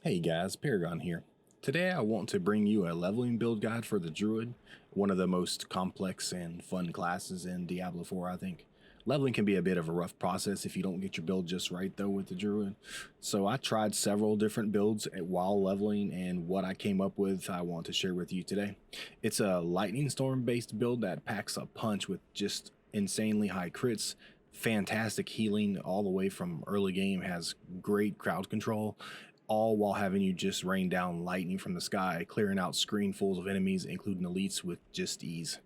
Hey guys, Paragon here. Today I want to bring you a leveling build guide for the Druid, one of the most complex and fun classes in Diablo 4, I think. Leveling can be a bit of a rough process if you don't get your build just right though with the Druid. So I tried several different builds while leveling, and what I came up with I want to share with you today. It's a lightning storm based build that packs a punch with just insanely high crits, fantastic healing all the way from early game, has great crowd control, all while having you just rain down lightning from the sky, clearing out screenfuls of enemies, including elites, with just ease.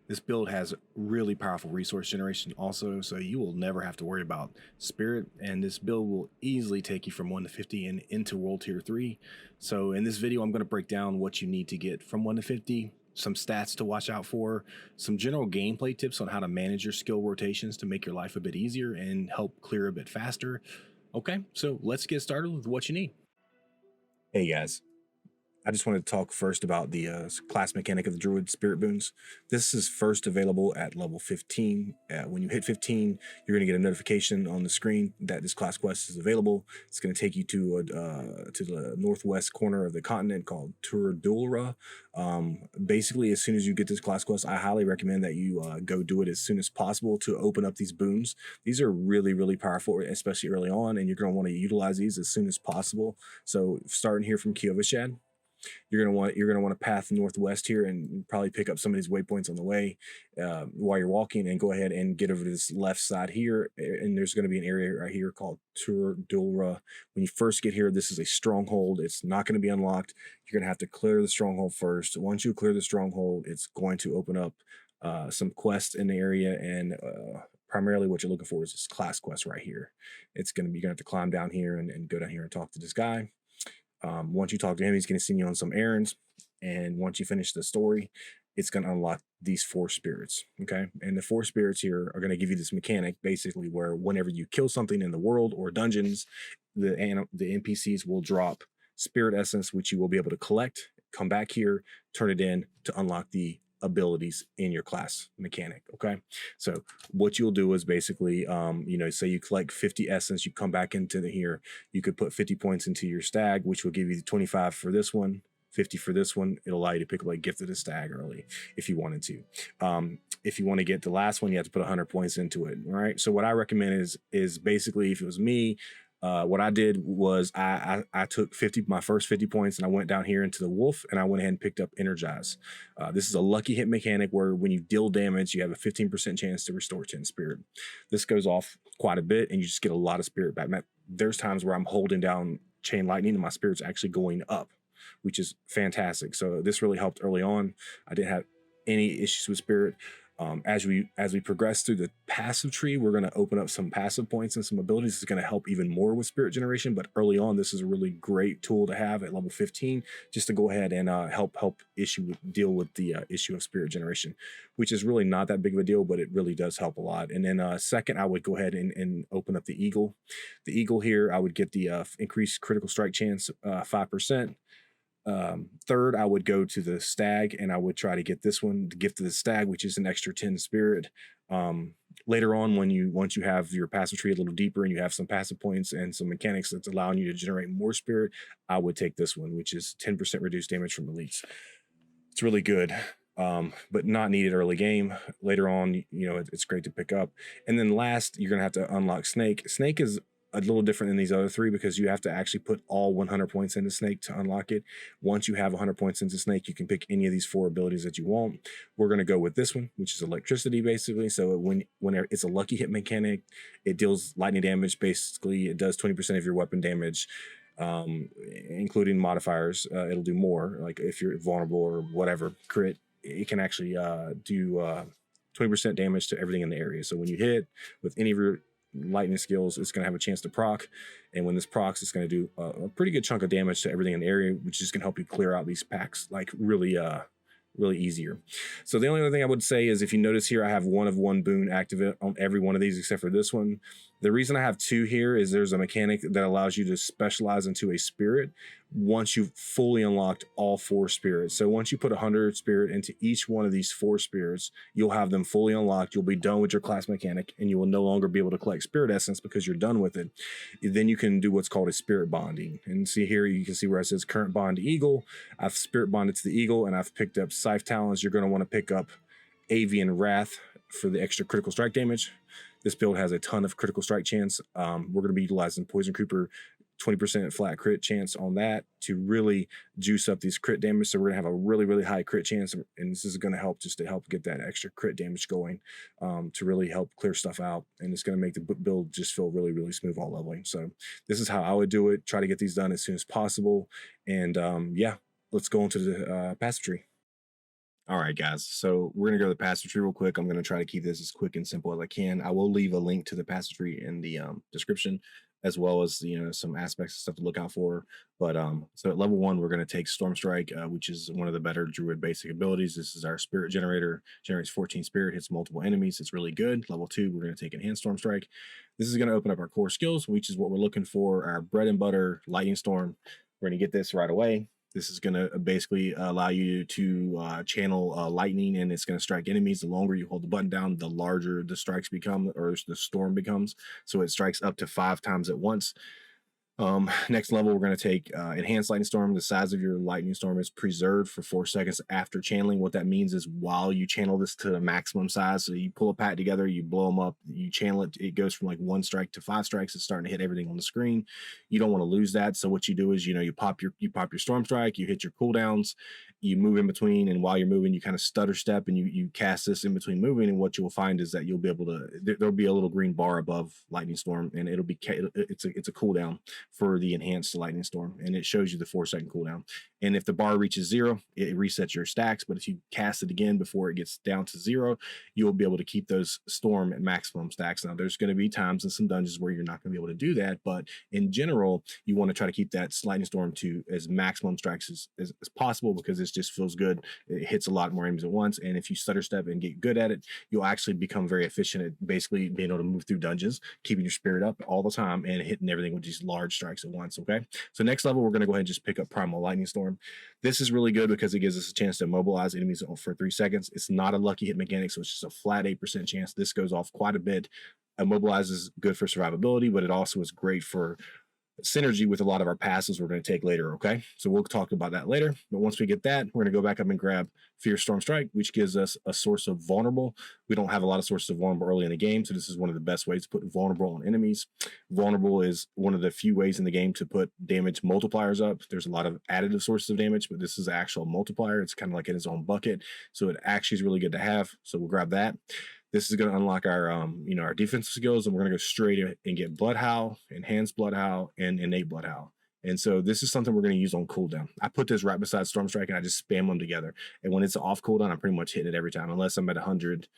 This build has really powerful resource generation also, so you will never have to worry about spirit, and this build will easily take you from 1 to 50 and into World Tier 3. So in this video, I'm going to break down what you need to get from 1 to 50, some stats to watch out for, some general gameplay tips on how to manage your skill rotations to make your life a bit easier and help clear a bit faster. Okay, so let's get started with what you need. Hey guys, I just wanted to talk first about the class mechanic of the Druid Spirit Boons. This is first available at level 15. When you hit 15, you're going to get a notification on the screen that this class quest is available. It's going to take you to the northwest corner of the continent called Turadulra. Basically, as soon as you get this class quest, I highly recommend that you go do it as soon as possible to open up these boons. These are really, really powerful, especially early on, and you're going to want to utilize these as soon as possible. So starting here from Kiovashad, you're gonna want to path northwest here and probably pick up some of these waypoints on the way while you're walking, and go ahead and get over to this left side here. And there's going to be an area right here called Turadulra. When you first get here, this is a stronghold. It's not going to be unlocked. You're going to have to clear the stronghold first. Once you clear the stronghold, it's going to open up some quests in the area, and primarily what you're looking for is this class quest right here. It's going to be, you're going to have to climb down here and go down here and talk to this guy. Once you talk to him, he's going to send you on some errands, and once you finish the story, it's going to unlock these 4 spirits. Okay, and the 4 spirits here are going to give you this mechanic, basically, where whenever you kill something in the world or dungeons, the NPCs will drop spirit essence, which you will be able to collect, come back here, turn it in to unlock the abilities in your class mechanic. Okay, so what you'll do is basically, say you collect 50 essence, you come back into here, you could put 50 points into your stag, which will give you 25 for this one, 50 for this one. It'll allow you to pick up like Gift of the Stag early if you wanted to. If you want to get the last one, you have to put 100 points into it. All right, so what I recommend is basically, if it was me, what I did was I took my first 50 points, and I went down here into the wolf, and I went ahead and picked up Energize. This is a lucky hit mechanic where when you deal damage, you have a 15% chance to restore 10 spirit. This goes off quite a bit, and you just get a lot of spirit back. There's times where I'm holding down Chain Lightning and my spirit's actually going up, which is fantastic. So this really helped early on. I didn't have any issues with spirit. As we progress through the passive tree, we're going to open up some passive points and some abilities. It's going to help even more with spirit generation, but early on, this is a really great tool to have at level 15, just to go ahead and help deal with the issue of spirit generation, which is really not that big of a deal, but it really does help a lot. And then second, I would go ahead and open up the eagle. The eagle here, I would get the increased critical strike chance 5%. Third, I would go to the stag, and I would try to get this one, the Gift of the Stag, which is an extra 10 spirit. Later on, once you have your passive tree a little deeper and you have some passive points and some mechanics that's allowing you to generate more spirit, I would take this one, which is 10% reduced damage from elites. It's really good, but not needed early game. Later on, it's great to pick up. And then last, you're gonna have to unlock Snake. Snake is a little different than these other 3 because you have to actually put all 100 points into Snake to unlock it. Once you have 100 points into Snake, you can pick any of these 4 abilities that you want. We're going to go with this one, which is electricity, basically. So whenever it's a lucky hit mechanic, it deals lightning damage. Basically, it does 20% of your weapon damage, including modifiers. It'll do more, like if you're vulnerable or whatever crit, it can actually do 20% damage to everything in the area. So when you hit with any of your lightning skills, it's going to have a chance to proc, and when this procs, it's going to do a pretty good chunk of damage to everything in the area, which is going to help you clear out these packs like really easier. So the only other thing I would say is, if you notice here, I have 1 of 1 boon active on every one of these except for this one. The reason I have 2 here is there's a mechanic that allows you to specialize into a spirit once you've fully unlocked all 4 spirits. So once you put 100 spirit into each one of these 4 spirits, you'll have them fully unlocked. You'll be done with your class mechanic, and you will no longer be able to collect spirit essence because you're done with it. Then you can do what's called a spirit bonding. And see here, you can see where it says current bond to eagle. I've spirit bonded to the eagle, and I've picked up Scythe Talons. You're going to want to pick up Avian Wrath for the extra critical strike damage. This build has a ton of critical strike chance. We're going to be utilizing Poison Creeper, 20% flat crit chance on that to really juice up these crit damage. So we're going to have a really, really high crit chance. And this is going to help just to help get that extra crit damage going to really help clear stuff out. And it's going to make the build just feel really, really smooth all leveling. So this is how I would do it. Try to get these done as soon as possible. And yeah, let's go into the passive tree. All right, guys. So we're going to go to the passive tree real quick. I'm going to try to keep this as quick and simple as I can. I will leave a link to the passive tree in the description, as well as some aspects of stuff to look out for. But so at level 1, we're going to take Storm Strike, which is one of the better Druid basic abilities. This is our spirit generator, generates 14 spirit, hits multiple enemies. It's really good. Level 2, we're going to take Enhanced Storm Strike. This is going to open up our core skills, which is what we're looking for. Our bread and butter Lightning Storm. We're going to get this right away. This is going to basically allow you to channel lightning, and it's going to strike enemies. The longer you hold the button down, the larger the strikes become, or the storm becomes. So it strikes up to 5 times at once. Next level, we're going to take Enhanced Lightning Storm. The size of your lightning storm is preserved for 4 seconds after channeling. What that means is while you channel this to the maximum size, so you pull a pack together, you blow them up, you channel it, it goes from like 1 strike to 5 strikes. It's starting to hit everything on the screen. You don't want to lose that. So what you do is, you pop your Storm Strike, you hit your cooldowns, you move in between, and while you're moving, you kind of stutter step and you cast this in between moving. And what you will find is that you'll be able to, there'll be a little green bar above Lightning Storm, and it's a cooldown for the Enhanced Lightning Storm, and it shows you the 4-second cooldown. And if the bar reaches 0, it resets your stacks. But if you cast it again before it gets down to 0, you'll be able to keep those storm at maximum stacks. Now, there's going to be times in some dungeons where you're not going to be able to do that, but in general, you want to try to keep that Lightning Storm to as maximum strikes as possible, because it just feels good. It hits a lot more enemies at once, and if you stutter step and get good at it, you'll actually become very efficient at basically being able to move through dungeons, keeping your spirit up all the time, and hitting everything with these large strikes at once. Okay, so next level, we're going to go ahead and just pick up Primal Lightning Storm. This is really good because it gives us a chance to immobilize enemies for 3 seconds. It's not a lucky hit mechanic, so it's just a flat 8% chance. This goes off quite a bit. Immobilize is good for survivability, but it also is great for synergy with a lot of our passes we're going to take later. Okay, so we'll talk about that later. But once we get that, we're going to go back up and grab Fierce Storm Strike, which gives us a source of vulnerable. We don't have a lot of sources of vulnerable early in the game, so this is one of the best ways to put vulnerable on enemies. Vulnerable is one of the few ways in the game to put damage multipliers up. There's a lot of additive sources of damage, but this is an actual multiplier. It's kind of like in its own bucket, so it actually is really good to have. So we'll grab that. This is going to unlock our, our defensive skills, and we're going to go straight and get Blood Howl, Enhanced Blood Howl, and Innate Blood Howl. And so this is something we're going to use on cooldown. I put this right beside Storm Strike, and I just spam them together. And when it's off cooldown, I'm pretty much hitting it every time, unless I'm at 100,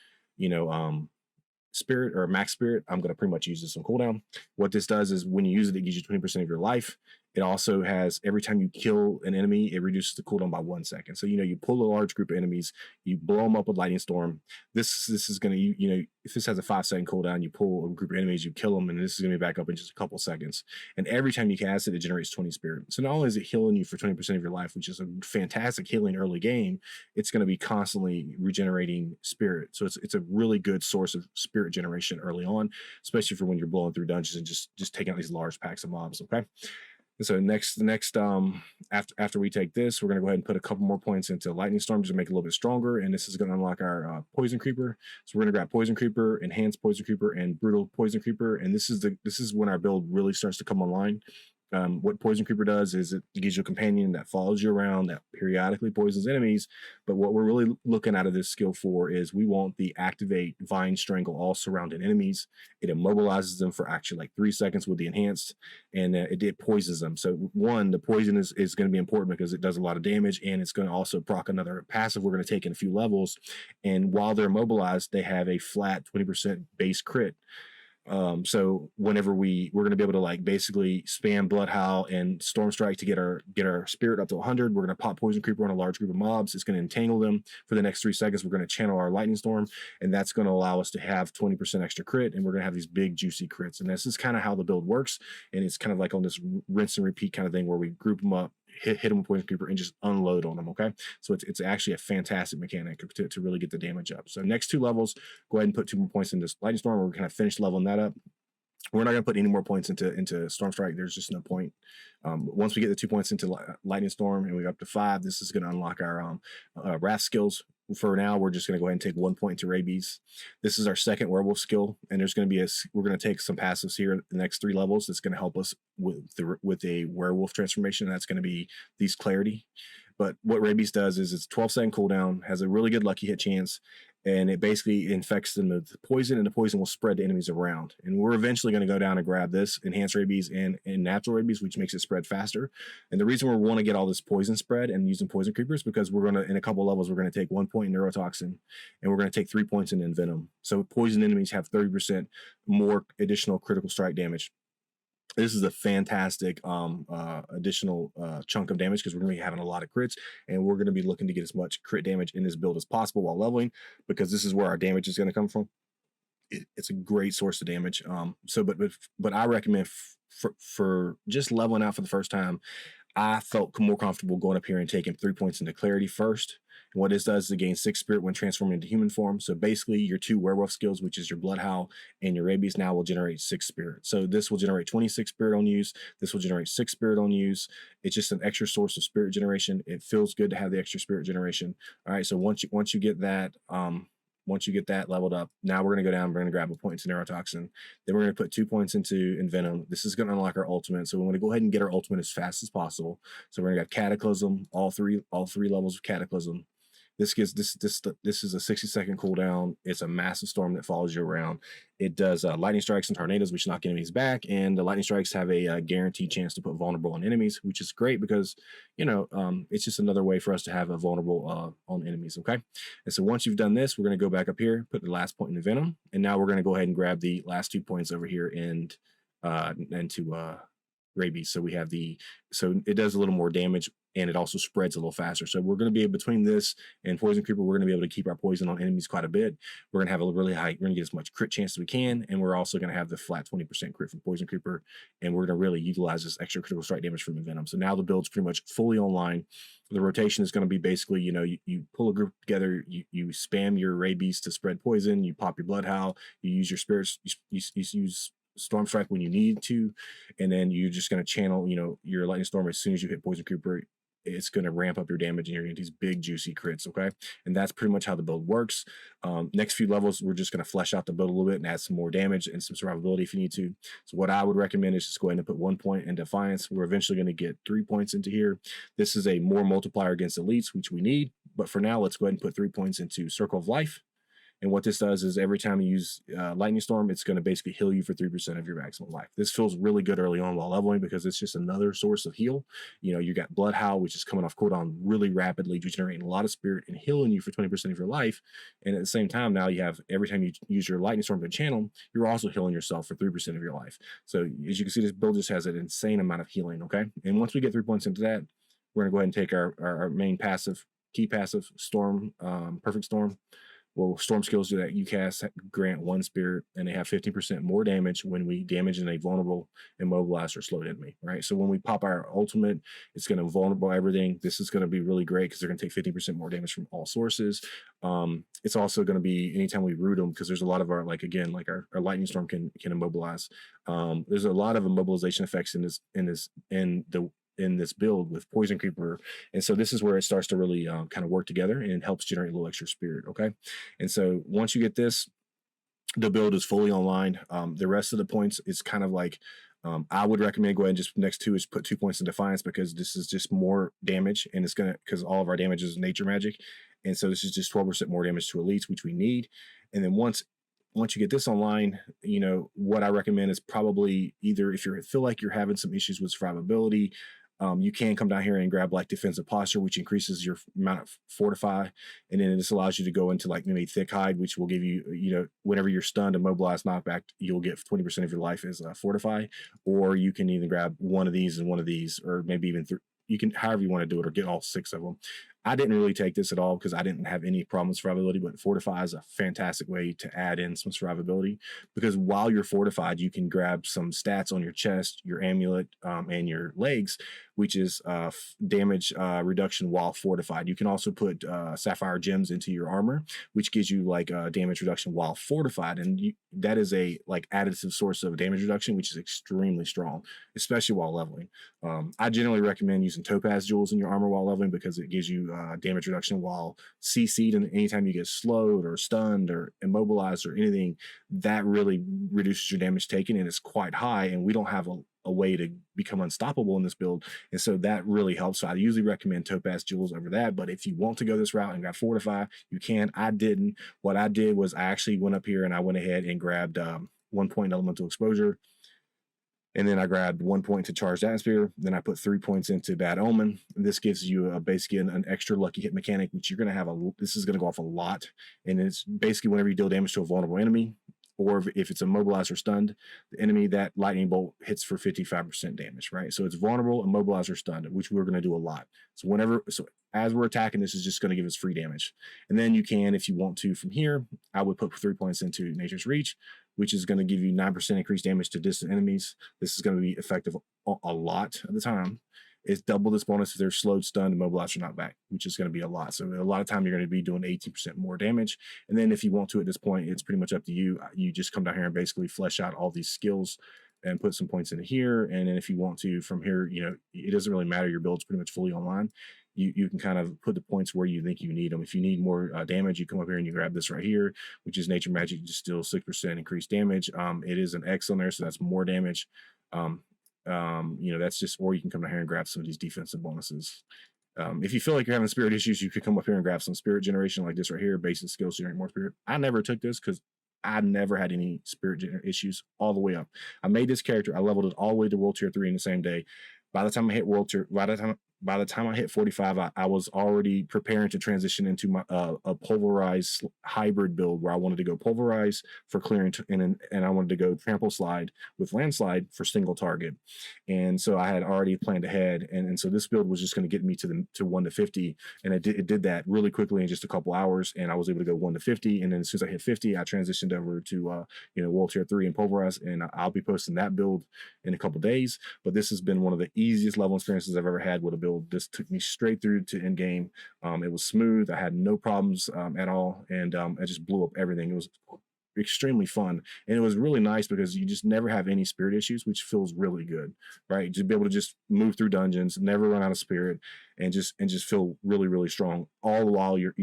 spirit or max spirit. I'm going to pretty much use this on cooldown. What this does is when you use it, it gives you 20% of your life. It also has, every time you kill an enemy, it reduces the cooldown by 1 second. So, you pull a large group of enemies, you blow them up with Lightning Storm. This is going to, if this has a 5-second cooldown, you pull a group of enemies, you kill them, and this is going to be back up in just a couple seconds. And every time you cast it, it generates 20 spirit. So not only is it healing you for 20% of your life, which is a fantastic healing early game, it's going to be constantly regenerating spirit. So it's a really good source of spirit generation early on, especially for when you're blowing through dungeons and just taking out these large packs of mobs. Okay. And so after we take this, we're going to go ahead and put a couple more points into Lightning Storm just to make it a little bit stronger. And this is going to unlock our Poison Creeper. So we're going to grab Poison Creeper, Enhanced Poison Creeper, and Brutal Poison Creeper. And this is when our build really starts to come online. What Poison Creeper does is it gives you a companion that follows you around, that periodically poisons enemies. But what we're really looking out of this skill for is we want the activate Vine Strangle all surrounding enemies. It immobilizes them for actually like 3 seconds with the enhanced, and it poisons them. So one, the poison is going to be important because it does a lot of damage, and it's going to also proc another passive we're going to take in a few levels. And while they're immobilized, they have a flat 20% base crit. So whenever we're going to be able to like basically spam Blood Howl and Storm Strike to get our spirit up to 100. We're going to pop Poison Creeper on a large group of mobs. It's going to entangle them for the next 3 seconds. We're going to channel our Lightning Storm, and that's going to allow us to have 20% extra crit, and we're going to have these big juicy crits. And this is kind of how the build works. And it's kind of like on this rinse and repeat kind of thing where we group them up, hit them with Poison Creeper, and just unload on them. Okay, so it's actually a fantastic mechanic to really get the damage up. So next 2 levels, go ahead and put 2 more points into Lightning Storm. We're kind of finish leveling that up. We're not going to put any more points into Storm Strike. There's just no point. Once we get the 2 points into Lightning Storm and we go up to 5, this is going to unlock our Wrath skills. For now, we're just going to go ahead and take 1 point to Rabies. This is our second Werewolf skill, and there's going to be we're going to take some passives here the next 3 levels. That's going to help us with a Werewolf transformation. That's going to be these Clarity. But what Rabies does is it's 12-second cooldown, has a really good lucky hit chance, and it basically infects them with poison, and the poison will spread to enemies around. And we're eventually going to go down and grab this enhanced rabies and natural rabies, which makes it spread faster. And the reason we want to get all this poison spread and using poison creepers because we're going to, in a couple levels, we're going to take 1 point in neurotoxin, and we're going to take 3 points in envenom. So poison enemies have 30% more additional critical strike damage. This is a fantastic additional chunk of damage because we're going to be having a lot of crits, and we're going to be looking to get as much crit damage in this build as possible while leveling, because this is where our damage is going to come from. It's a great source of damage. But I recommend for just leveling out for the first time, I felt more comfortable going up here and taking 3 points into Clarity first. And what this does is it gains 6 spirit when transforming into human form. So basically, your 2 werewolf skills, which is your Blood Howl and your Rabies, now will generate 6 spirit. So this will generate 26 spirit on use. This will generate 6 spirit on use. It's just an extra source of spirit generation. It feels good to have the extra spirit generation. All right. So once you get that, leveled up, now we're going to go down. We're going to grab a point into neurotoxin. Then we're going to put 2 points into envenom. This is going to unlock our ultimate. So we want to go ahead and get our ultimate as fast as possible. So we're going to have cataclysm, all three levels of cataclysm. This is a 60-second cooldown. It's a massive storm that follows you around. It does lightning strikes and tornadoes, which knock enemies back, and the lightning strikes have a guaranteed chance to put vulnerable on enemies, which is great because it's just another way for us to have a vulnerable on enemies. Okay, and so once you've done this, we're going to go back up here, put the last point in the venom, and now we're going to go ahead and grab the last 2 points over here and to rabies. So so it does a little more damage, and it also spreads a little faster. So we're going to be between this and poison creeper, we're going to be able to keep our poison on enemies quite a bit. We're going to have a really high, we're going to get as much crit chance as we can, and we're also going to have the flat 20% crit from poison creeper, and we're going to really utilize this extra critical strike damage from the venom. So now the build's pretty much fully online. The rotation is going to be basically, you pull a group together, you spam your rabies to spread poison, you pop your Blood Howl, you use your spirits, you use Storm Strike when you need to, and then you're just going to channel, your Lightning Storm as soon as you hit Poison Creeper. It's going to ramp up your damage, and you're going to get these big juicy crits. Okay, and that's pretty much how the build works. Next few levels, we're just going to flesh out the build a little bit and add some more damage and some survivability if you need to. So what I would recommend is just go ahead and put 1 point in Defiance. We're eventually going to get 3 points into here. This is a more multiplier against elites, which we need, but for now, let's go ahead and put 3 points into Circle of Life. And what this does is every time you use Lightning Storm, it's going to basically heal you for 3% of your maximum life. This feels really good early on while leveling because it's just another source of heal. You got Blood Howl, which is coming off cooldown really rapidly, generating a lot of spirit and healing you for 20% of your life. And at the same time, now you have every time you use your Lightning Storm to channel, you're also healing yourself for 3% of your life. So as you can see, this build just has an insane amount of healing. Okay, and once we get 3 points into that, we're going to go ahead and take our main passive, key passive, Storm, Perfect Storm. Well, storm skills do that. You cast grant 1 spirit, and they have 15% more damage when we damage in a vulnerable, immobilized, or slowed enemy. Right. So when we pop our ultimate, it's going to vulnerable everything. This is going to be really great because they're going to take 15% more damage from all sources. It's also going to be anytime we root them, because there's a lot of our our lightning storm can immobilize. There's a lot of immobilization effects in this build with Poison Creeper. And so this is where it starts to really kind of work together and helps generate a little extra spirit. Okay. And so once you get this, the build is fully online. The rest of the points is kind of like, I would recommend go ahead and just next 2 is put 2 points in Defiance, because this is just more damage, and it's because all of our damage is nature magic. And so this is just 12% more damage to elites, which we need. And then once you get this online, what I recommend is probably either if you feel like you're having some issues with survivability, You can come down here and grab like defensive posture, which increases your amount of fortify, and then this allows you to go into like maybe thick hide, which will give you, whenever you're stunned, immobilized, knockback, you'll get 20% of your life as fortify. Or you can either grab one of these and one of these, or maybe even you can, however you want to do it, or get all 6 of them. I didn't really take this at all because I didn't have any problem with survivability, but fortify is a fantastic way to add in some survivability, because while you're fortified, you can grab some stats on your chest, your amulet, and your legs, which is damage reduction while fortified. You can also put sapphire gems into your armor, which gives you like damage reduction while fortified, and that is a like additive source of damage reduction, which is extremely strong, especially while leveling. I generally recommend using topaz jewels in your armor while leveling because it gives you damage reduction while CC'd, and anytime you get slowed or stunned or immobilized or anything, that really reduces your damage taken, and it's quite high, and we don't have a way to become unstoppable in this build, and so that really helps. So I usually recommend topaz jewels over that, but if you want to go this route and got fortify, you can. I didn't. What I did was I actually went up here and I went ahead and grabbed 1 point elemental exposure, and then I grabbed 1 point to charged atmosphere. Then I put 3 points into bad omen. This gives you basically an extra lucky hit mechanic, which you're going to have this is going to go off a lot. And it's basically whenever you deal damage to a vulnerable enemy, or if it's immobilized or stunned, the enemy, that lightning bolt hits for 55% damage, right? So it's vulnerable, immobilized, or stunned, which we're going to do a lot. So as we're attacking, this is just going to give us free damage. And then you can, if you want to, from here, I would put 3 points into Nature's Reach, which is going to give you 9% increased damage to distant enemies. This is going to be effective a lot of the time. It's double this bonus if they're slowed, stunned, immobilized, or knocked back, which is going to be a lot. So a lot of time you're going to be doing 18% more damage. And then if you want to at this point, it's pretty much up to you. You just come down here and basically flesh out all these skills and put some points into here. And then if you want to, from here, it doesn't really matter. Your build's pretty much fully online. You can kind of put the points where you think you need them. If you need more damage, you come up here and you grab this right here, which is Nature Magic. You just deal 6% increased damage. It is an X on there, so that's more damage. That's just, or you can come down here and grab some of these defensive bonuses. If you feel like you're having spirit issues, you could come up here and grab some spirit generation like this right here, basic skills, generate more spirit. I never took this because I never had any spirit issues all the way up. I made this character, I leveled it all the way to World Tier 3 in the same day. By the time I hit by the time I hit 45, I was already preparing to transition into my a pulverized hybrid build where I wanted to go pulverize for clearing, and I wanted to go trample slide with landslide for single target. And so I had already planned ahead, and so this build was just going to get me to 1 to 50, and it did that really quickly in just a couple hours, and I was able to go 1 to 50, and then as soon as I hit 50, I transitioned over to World Tier 3 and pulverize, and I'll be posting that build in a couple days. But this has been one of the easiest level experiences I've ever had with a build. This took me straight through to end game. It was smooth. I had no problems at all, and I just blew up everything. It was extremely fun, and it was really nice because you just never have any spirit issues, which feels really good, right? To be able to just move through dungeons, never run out of spirit, and just feel really, really strong, all the while you're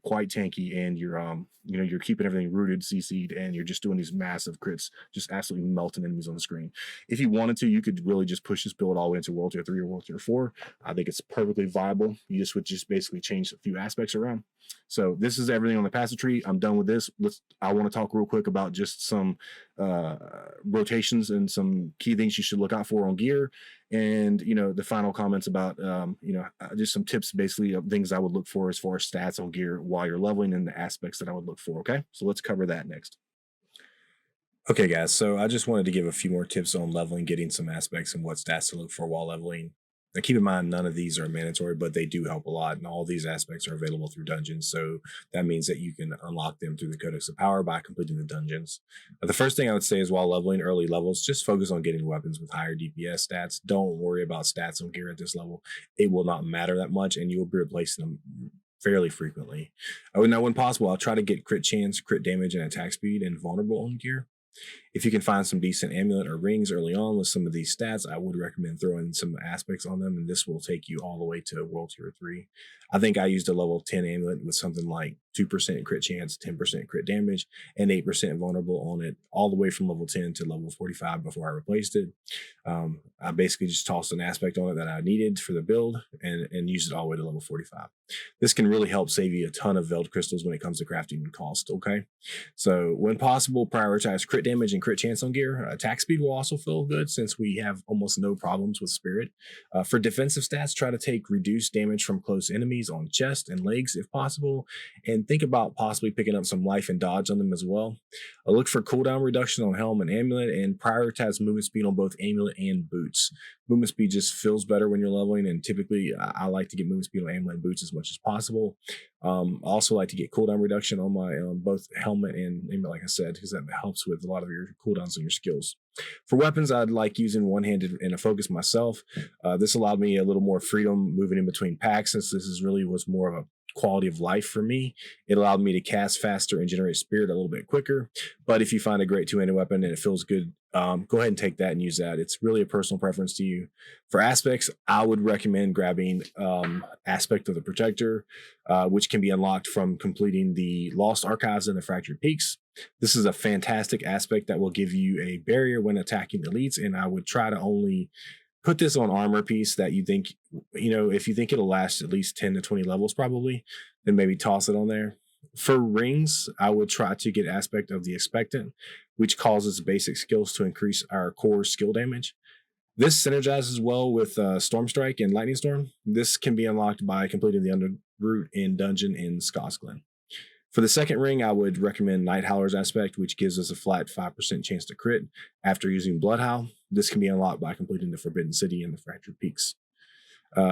quite tanky, and you're keeping everything rooted, CC'd, and you're just doing these massive crits, just absolutely melting enemies on the screen. If you wanted to, you could really just push this build all the way into World Tier 3 or World Tier 4. I think it's perfectly viable. You just would basically change a few aspects around. So this is everything on the passive tree. I'm done with this. I want to talk real quick about just some rotations and some key things you should look out for on gear, and the final comments about just some tips basically of things I would look for as far as stats on gear while you're leveling, and the aspects that I would look for. Okay, so let's cover that next. Okay, guys, so I just wanted to give a few more tips on leveling, getting some aspects and what stats to look for while leveling. Now, keep in mind, none of these are mandatory, but they do help a lot, and all these aspects are available through dungeons, so that means that you can unlock them through the Codex of Power by completing the dungeons. The first thing I would say is while leveling early levels, just focus on getting weapons with higher DPS stats. Don't worry about stats on gear at this level. It will not matter that much, and you will be replacing them fairly frequently. Now, when possible, I'll try to get crit chance, crit damage, and attack speed and vulnerable on gear. If you can find some decent amulet or rings early on with some of these stats, I would recommend throwing some aspects on them, and this will take you all the way to World Tier 3. I think I used a level 10 amulet with something like 2% crit chance, 10% crit damage, and 8% vulnerable on it, all the way from level 10 to level 45 before I replaced it. I basically just tossed an aspect on it that I needed for the build and used it all the way to level 45. This can really help save you a ton of Veld crystals when it comes to crafting cost, okay? So when possible, prioritize crit damage and and crit chance on gear. Attack speed will also feel good since we have almost no problems with spirit. For defensive stats, try to take reduced damage from close enemies on chest and legs if possible, and think about possibly picking up some life and dodge on them as well. Look for cooldown reduction on helm and amulet, and prioritize movement speed on both amulet and boots. Movement speed just feels better when you're leveling, and typically I like to get movement speed on amulet and boots as much as possible. Also like to get cooldown reduction on my both helmet and amulet, like I said, because that helps with a lot of your cooldowns on your skills. For weapons, I'd like using one-handed and a focus myself. This allowed me a little more freedom moving in between packs, since this was more of a quality of life for me. It allowed me to cast faster and generate spirit a little bit quicker. But if you find a great two-handed weapon and it feels good, go ahead and take that and use that. It's really a personal preference to you. For aspects, I would recommend grabbing Aspect of the Protector, which can be unlocked from completing the Lost Archives and the Fractured Peaks. This is a fantastic aspect that will give you a barrier when attacking elites, and I would try to only put this on armor piece that you think, if you think it'll last at least 10 to 20 levels probably, then maybe toss it on there. For rings, I would try to get Aspect of the Expectant, which causes basic skills to increase our core skill damage. This synergizes well with Storm Strike and Lightning Storm. This can be unlocked by completing the Underroot in Dungeon in Scots Glen. For the second ring, I would recommend Night Howler's Aspect, which gives us a flat 5% chance to crit after using Bloodhowl. This can be unlocked by completing the Forbidden City and the Fractured Peaks.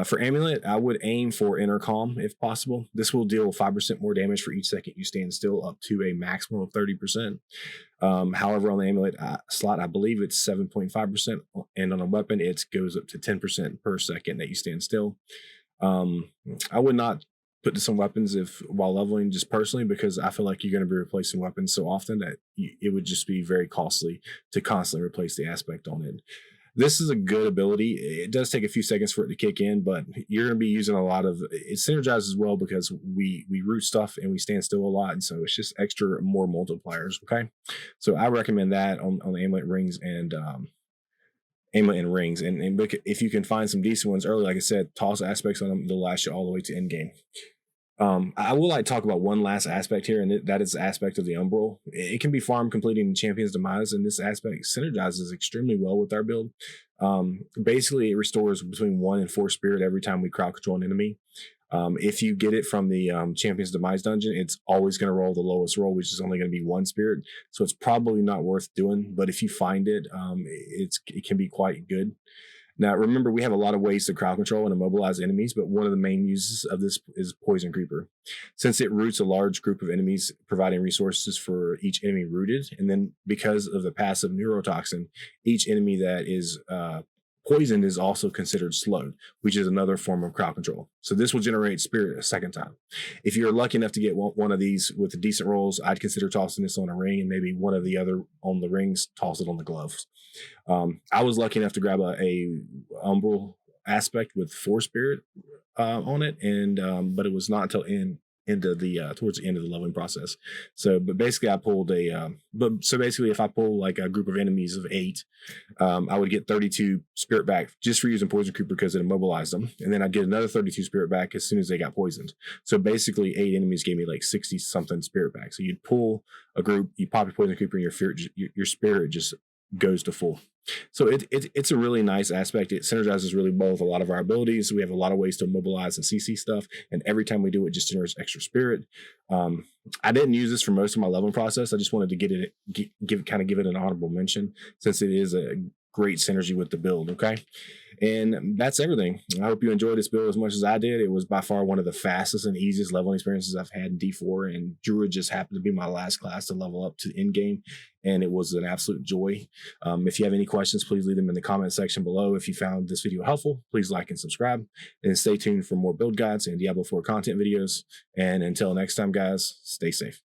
For Amulet, I would aim for Inner Calm if possible. This will deal 5% more damage for each second you stand still, up to a maximum of 30%. However, on the Amulet slot, I believe it's 7.5%, and on a weapon, it goes up to 10% per second that you stand still. I would not put this on weapons while leveling, just personally, because I feel like you're going to be replacing weapons so often that it would just be very costly to constantly replace the aspect on it. This is a good ability. It does take a few seconds for it to kick in, but you're going to be using a lot of it. Synergizes well because we root stuff and we stand still a lot, and so it's just extra more multipliers. Okay, so I recommend that on the amulet rings and amulet and rings, and if you can find some decent ones early, like I said, toss aspects on them. They'll last you all the way to end game. I will talk about one last aspect here, and that is the aspect of the Umbral. It can be farmed completing Champion's Demise, and this aspect synergizes extremely well with our build. Basically, it restores between 1 and 4 spirit every time we crowd control an enemy. If you get it from the Champion's Demise dungeon, it's always going to roll the lowest roll, which is only going to be 1 spirit. So it's probably not worth doing, but if you find it, it can be quite good. Now, remember, we have a lot of ways to crowd control and immobilize enemies, but one of the main uses of this is Poison Creeper. Since it roots a large group of enemies, providing resources for each enemy rooted, and then because of the passive neurotoxin, each enemy that is poisoned is also considered slowed, which is another form of crowd control. So this will generate spirit a second time. If you're lucky enough to get one of these with decent rolls, I'd consider tossing this on a ring, and maybe one of the other on the rings, toss it on the gloves. I was lucky enough to grab a Umbral aspect with 4 spirit on it, and but it was not until towards the end of the leveling process. But basically I pulled basically if I pull like a group of enemies of 8, I would get 32 spirit back just for using Poison Creeper because it immobilized them, and then I'd get another 32 spirit back as soon as they got poisoned. So basically 8 enemies gave me like 60 something spirit back. So you'd pull a group, you pop your Poison Creeper, and your spirit just goes to full. So it's a really nice aspect. It synergizes really well with a lot of our abilities. We have a lot of ways to mobilize and CC stuff, and every time we do it, just generates extra spirit. I didn't use this for most of my leveling process. I just wanted to give it an honorable mention since it is a great synergy with the build. Okay, and that's everything. I hope you enjoyed this build as much as I did. It was by far one of the fastest and easiest leveling experiences I've had in D4, and Druid just happened to be my last class to level up to end game, and it was an absolute joy. If you have any questions, please leave them in the comment section below. If you found this video helpful, please like and subscribe, and stay tuned for more build guides and Diablo 4 content videos. And until next time, guys, stay safe.